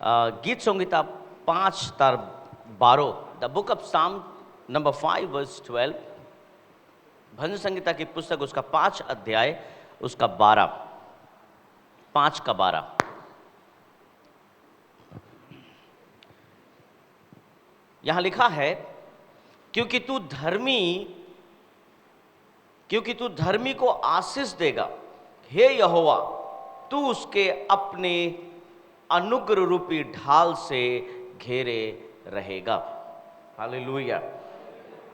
गीत संहिता 5:12, the book of साम number 5 verse 12, भजन संहिता की पुस्तक उसका 5 अध्याय उसका 12, 5 का 12। यहां लिखा है, क्योंकि तू धर्मी को आशीष देगा, हे यहोवा, तू उसके अपने अनुग्रह रूपी ढाल से घेरे रहेगा। हालेलुया।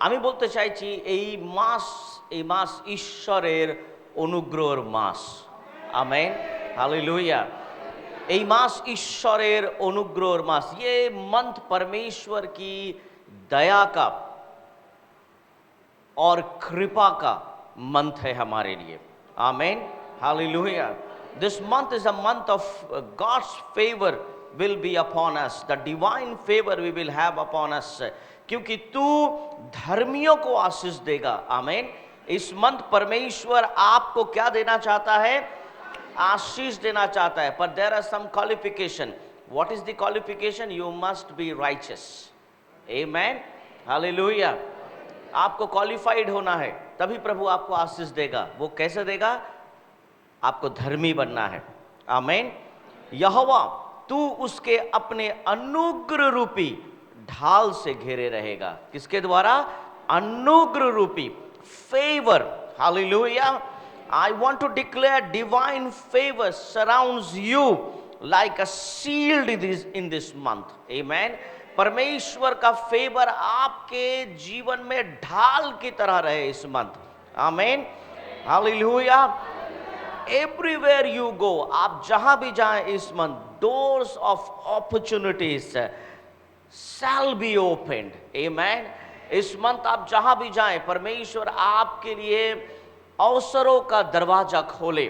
আমি বলতে চাইছি এই মাস ঈশ্বরের অনুগ্রহর মাস। Amen, hallelujah. এই মাস ঈশ্বরের অনুগ্রহর মাস, ये मंथ परमेश्वर की दया का और कृपा का मंथ है हमारे लिए। आमेन, hallelujah. This month is a month of God's favor will be upon us. The divine favor we will have upon us. क्योंकि तू धर्मियों को आशीष देगा। आमेन। इस मंथ परमेश्वर आपको क्या देना चाहता है? आशीष देना चाहता है। पर there are some qualification. What is the qualification? You must be righteous. Amen. Hallelujah. आपको क्वालिफाइड होना है, तभी प्रभु आपको आशीष देगा। वो कैसे देगा? आपको धर्मी बनना है। आमेन। यहोवा, तू उसके अपने अनुग्रह रूपी ढाल से घेरे रहेगा। किसके द्वारा? अनुग्रह रूपी, favour. Hallelujah. I want to declare divine favor surrounds you like a shield in this month. Amen. परमेश्वर का फेवर आपके जीवन में ढाल की तरह रहे इस month. Amen, hallelujah. Everywhere you go, आप जहां भी जाएं इस month, doors of opportunities shall be opened. Amen. इस मंथ आप जहां भी जाएं, परमेश्वर आपके लिए अवसरों का दरवाजा खोले।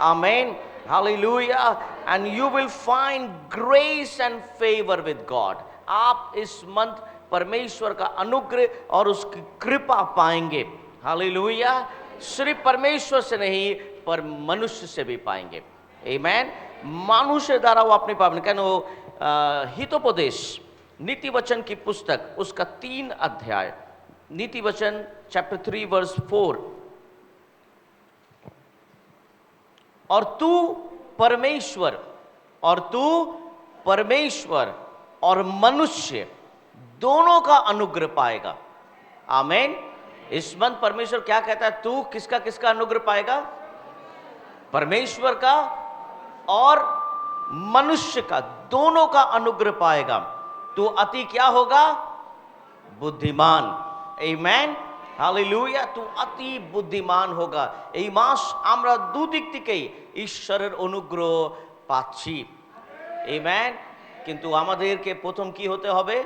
Amen, hallelujah. And you will find grace and favour with God. आप इस मंथ परमेश्वर का अनुग्रह और उसकी कृपा पाएंगे। हालेलुया। सिर्फ परमेश्वर से नहीं, पर मनुष्य से भी पाएंगे। आमेन। मनुष्य द्वारा वो अपने पाप केन हितोपदेश नीति वचन की पुस्तक उसका 3 अध्याय, नीति वचन चैप्टर 3 वर्स 4। और तू परमेश्वर और मनुष्य दोनों का अनुग्रह पाएगा। आमेन। इस मंथ परमेश्वर क्या कहता है? तू किसका अनुग्रह पाएगा? परमेश्वर का और मनुष्य का, दोनों का अनुग्रह पाएगा। तू अति क्या होगा? बुद्धिमान। आमेन, हालेलुया। तू अति বুদ্ধিমান होगा। এই মাস আমরা দুদিক থেকেই ঈশ্বরের অনুগ্রহ পাচ্ছি। আমেন। কিন্তু আমাদেরকে প্রথম কি হতে হবে?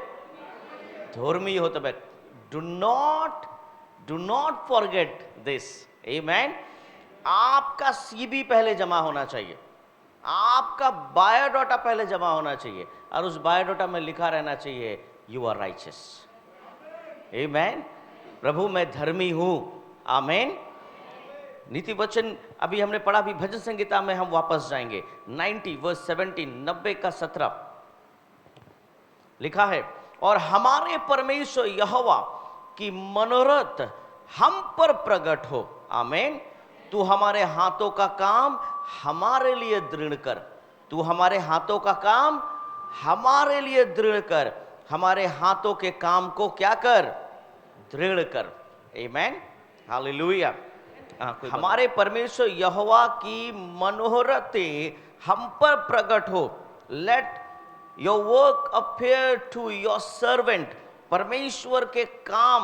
ধর্মী হতে হবে। Do not forget this. Amen. आपका सीवी पहले जमा होना चाहिए, आपका बायोडाटा पहले जमा होना चाहिए, और उस बायोडाटा में लिखा रहना चाहिए यू आर राइचियस। आमेन। प्रभु मैं धर्मी हूं। आमेन। नीति वचन अभी हमने पढ़ा, भी भजन संहिता में हम वापस जाएंगे। 90 वर्स 17, 90 का 17 लिखा है, और हमारे परमेश्वर यहोवा की मनोरथ हम पर प्रकट हो। आमेन। तू हमारे हाथों का काम हमारे लिए दृढ़ कर। तू हमारे हाथों का काम हमारे लिए दृढ़ कर। हमारे हाथों के काम को क्या कर? दृढ़ कर। Amen, hallelujah. हमारे परमेश्वर यहोवा की मनोरथें हम पर प्रकट हो। Let your work appear to your servant. परमेश्वर के काम,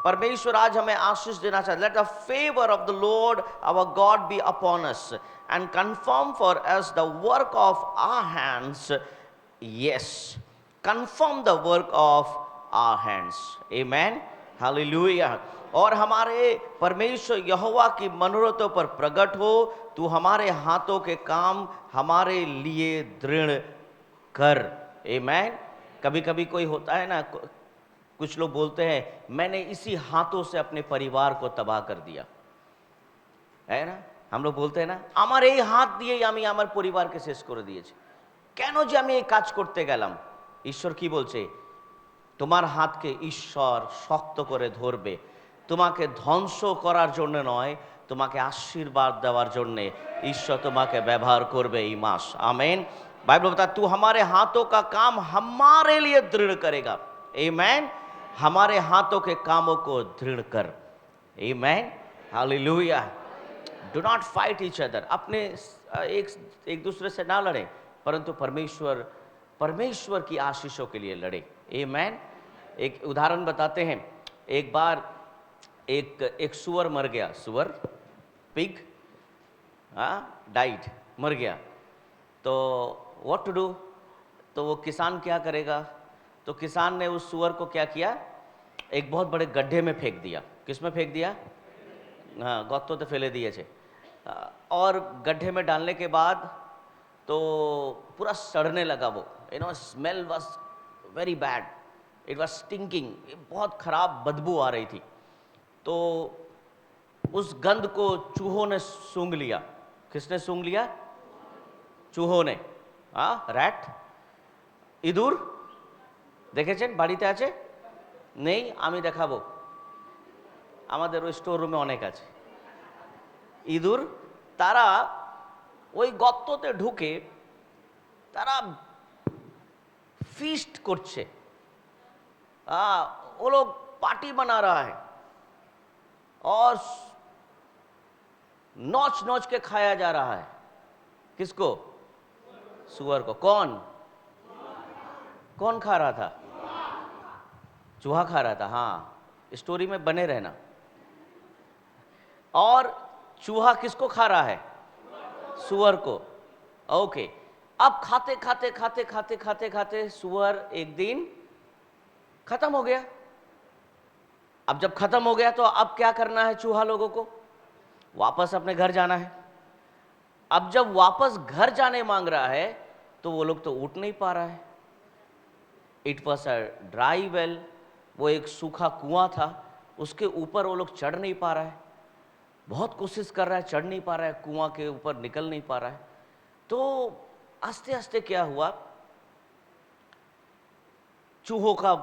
परमेश्वर आज हमें आशीष देना चाहते। Let the favour of the Lord our God be upon us and confirm for us the work of our hands. Yes, confirm the work of our hands. Amen, hallelujah. और हमारे परमेश्वर यहोवा की मनोरथों पर प्रकट हो। तू हमारे हाथों के काम हमारे लिए दृढ़ कर। आमेन। कभी कभी कोई होता है ना, कुछ लोग बोलते हैं मैंने इसी हाथों से अपने परिवार को तबाह कर दिया, है ना। हम लोग बोलते हैं ना, আমার এই হাত দিয়ে আমি আমার পরিবারকে শেষ করে দিয়েছি। কেন যে আমি এই কাজ করতে গেলাম? ঈশ্বর কি বলছে? তোমার হাতকে ঈশ্বর শক্ত করে ধরবে, তোমাকে ধ্বংস করার জন্য নয়, তোমাকে আশীর্বাদ দেওয়ার জন্যে ঈশ্বর তোমাকে ব্যবহার করবে এই মাস। आमीन। बाइबल बता तू हमारे हाथों का काम हमारे लिए दृढ़ करेगा। आमीन। हमारे हाथों के कामों को दृढ़ कर। आमीन। Hallelujah. Do not fight each other. अपने एक एक दूसरे से ना लड़े, परंतु परमेश्वर परमेश्वर की आशीषों के लिए लड़े। आमीन। एक उदाहरण बताते हैं। एक बार एक सुअर मर गया। सुअर, पिग, डाइड, मर गया। तो व्हाट टू डू? तो वो किसान क्या करेगा? तो किसान ने उस सुअर को क्या किया? एक बहुत बड़े गड्ढे में फेंक दिया। किस में फेंक दिया? हाँ, गत्तो तो फैले दिए थे। और गड्ढे में डालने के बाद तो पूरा सड़ने लगा वो। Smell was very bad, it was stinking. बहुत खराब बदबू आ रही थी। तो उस गंध को चूहों ने सूंघ लिया। किसने सूंघ लिया? चूहों ने। रैट, ইঁদুর দেখেছেন বাড়িতে আছে? নেই? আমি দেখাবো, আমাদের ওই স্টোর রুমে অনেক আছে ইঁদুর। তারা ওই গর্ততে ঢুকে তারা ফিস্ট করছে। वो लोग पार्टी बना रहा है और नोच नोच के खाया जा रहा है। किसको? सुअर को। कौन कौन खा रहा था? चूहा खा रहा था। हाँ, स्टोरी में बने रहना। और चूहा किसको खा रहा है? सुअर को। ओके। अब खाते खाते खाते खाते खाते खाते सुअर एक दिन खत्म हो गया। अब जब खत्म हो गया तो अब क्या करना है चूहा लोगों को? वापस अपने घर जाना है। अब जब वापस घर जाने मांग रहा है तो वो लोग तो उठ नहीं पा रहा है। It was a dry well. वो एक सूखा कुआं था, उसके ऊपर वो लोग चढ़ नहीं पा रहा है। बहुत कोशिश कर रहा है, चढ़ नहीं पा रहा है, कुआं के ऊपर निकल नहीं पा रहा है। तो आस्ते आस्ते क्या हुआ, चूहों का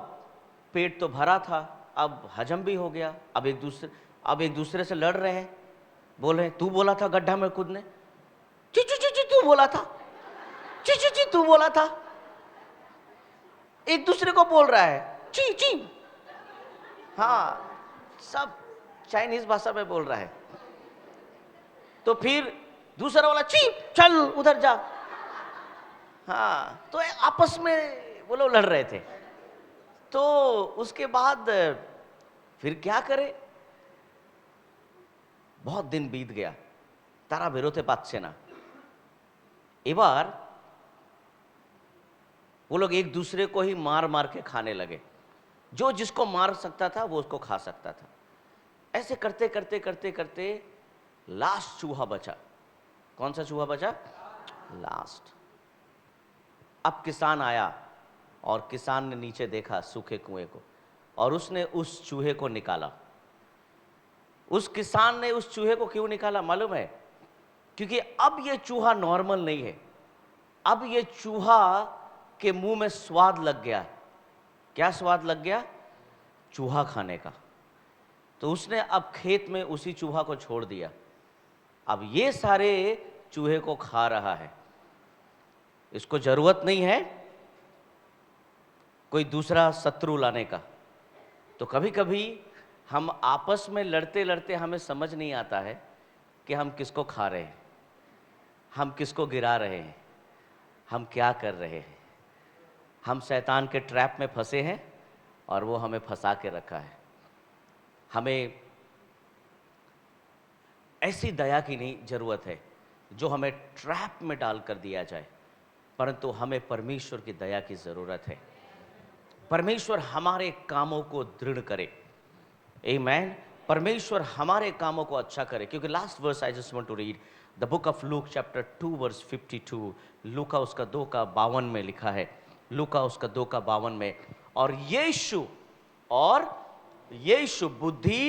पेट तो भरा था, अब हजम भी हो गया। अब एक दूसरे से लड़ रहे हैं। बोल रहे हैं, तू बोला था गड्ढा में कूदने, ची ची ची ची तू बोला था, ची ची ची तू बोला था। एक दूसरे को बोल रहा है ची ची। हाँ, सब चाइनीज भाषा में बोल रहा है। तो फिर दूसरा वाला ची चल उधर जा। हाँ, तो आपस में वो लोग लड़ रहे थे। तो उसके बाद फिर क्या करे? बहुत दिन बीत गया, তারা বেরোতে পারছে না। এবার वो लोग एक दूसरे को ही मार मार के खाने लगे। जो जिसको मार सकता था वो उसको खा सकता था। ऐसे करते करते करते करते लास्ट चूहा बचा। कौन सा चूहा बचा? लास्ट। अब किसान आया और किसान ने नीचे देखा सूखे कुएं को और उसने उस चूहे को निकाला। उस किसान ने उस चूहे को क्यों निकाला मालूम है? क्योंकि अब ये चूहा नॉर्मल नहीं है। अब ये चूहा के मुंह में स्वाद लग गया। क्या स्वाद लग गया? चूहा खाने का। तो उसने अब खेत में उसी चूहा को छोड़ दिया। अब ये सारे चूहे को खा रहा है। इसको जरूरत नहीं है कोई दूसरा शत्रु लाने का। तो कभी कभी हम आपस में लड़ते लड़ते हमें समझ नहीं आता है कि हम किसको खा रहे हैं, हम किसको गिरा रहे हैं, हम क्या कर रहे हैं। हम शैतान के ट्रैप में फंसे हैं और वो हमें फंसा के रखा है। हमें ऐसी दया की नहीं जरूरत है जो हमें ट्रैप में डाल कर दिया जाए, परंतु हमें परमेश्वर की दया की जरूरत है। परमेश्वर हमारे कामों को दृढ़ करे। आमीन। परमेश्वर हमारे कामों को अच्छा करे। क्योंकि last verse I just want to read the book of Luke chapter 2 verse 52। लूका उसका 2:52 में लिखा है। लूका उसका 2:52 में। और यीशु बुद्धि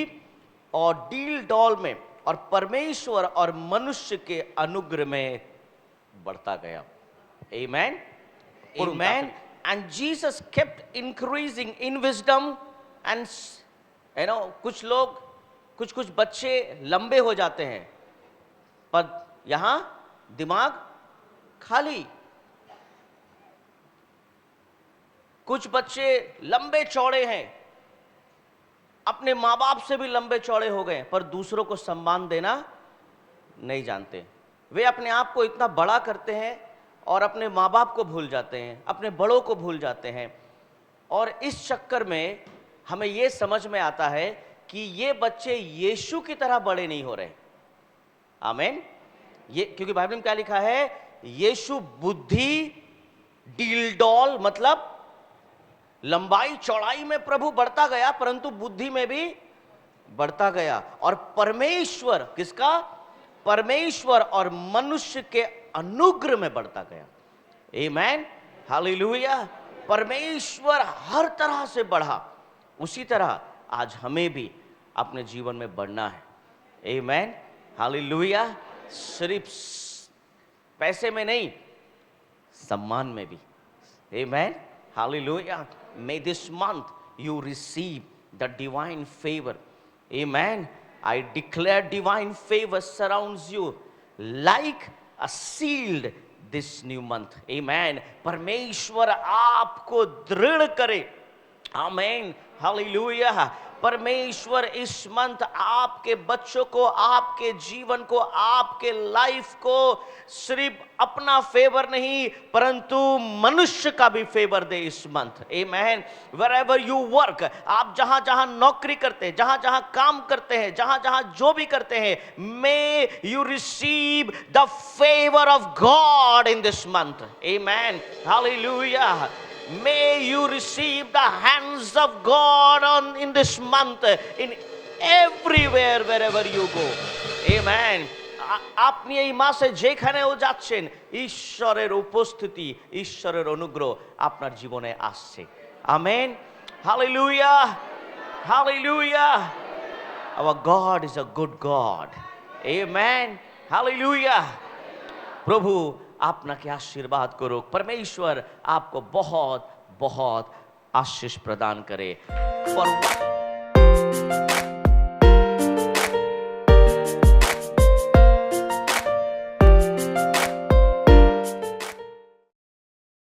और डील डॉल में और परमेश्वर और मनुष्य के अनुग्रह में बढ़ता गया। आमीन। Amen. And Jesus kept increasing in wisdom and कुछ लोग कुछ बच्चे लंबे हो जाते हैं पर यहां दिमाग खाली। कुछ बच्चे लंबे चौड़े हैं, अपने माँ बाप से भी लंबे चौड़े हो गए पर दूसरों को सम्मान देना नहीं जानते। वे अपने आप को इतना बड़ा करते हैं और अपने माँ बाप को भूल जाते हैं, अपने बड़ों को भूल जाते हैं। और इस चक्कर में हमें यह समझ में आता है कि ये बच्चे यीशु की तरह बड़े नहीं हो रहे। आमीन। ये क्योंकि बाइबल में क्या लिखा है, यीशु बुद्धि डील मतलब लंबाई चौड़ाई में प्रभु बढ़ता गया परंतु बुद्धि में भी बढ़ता गया। और परमेश्वर किसका? परमेश्वर और मनुष्य के अनुग्रह में बढ़ता गया। आमीन, हालेलुया। परमेश्वर हर तरह से बढ़ा, उसी तरह आज हमें भी अपने जीवन में बढ़ना है। आमीन, हालेलुया। सिर्फ पैसे में नहीं, सम्मान में भी। आमीन, hallelujah. May this month you receive the divine favor. Amen. I declare divine favor surrounds you like a shield this new month. Amen. परमेश्वर आपको दृढ़ करे। Amen. Hallelujah. परमेश्वर इस मंथ आपके बच्चों को, आपके जीवन को, आपके लाइफ को सिर्फ अपना फेवर नहीं परंतु मनुष्य का भी फेवर दे इस month. Amen. Wherever you work, आप जहां जहां नौकरी करते हैं, जहां जहां काम करते हैं, जहां जहां जो भी करते हैं, may you receive the favor of God in this month. Amen. Hallelujah. May you receive the hands of God in this month, in everywhere, wherever you go. Amen. আপনি এই মাসে যেখানেও যাচ্ছেন ঈশ্বরের উপস্থিতি, ঈশ্বরের অনুগ্রহ আপনার জীবনে আসছে। Amen, hallelujah, hallelujah. Our God is a good God. Amen, hallelujah. प्रभु আপনাকে आशीर्वाद করুক। परमेश्वर आपको बहुत बहुत आशीष प्रदान करे। For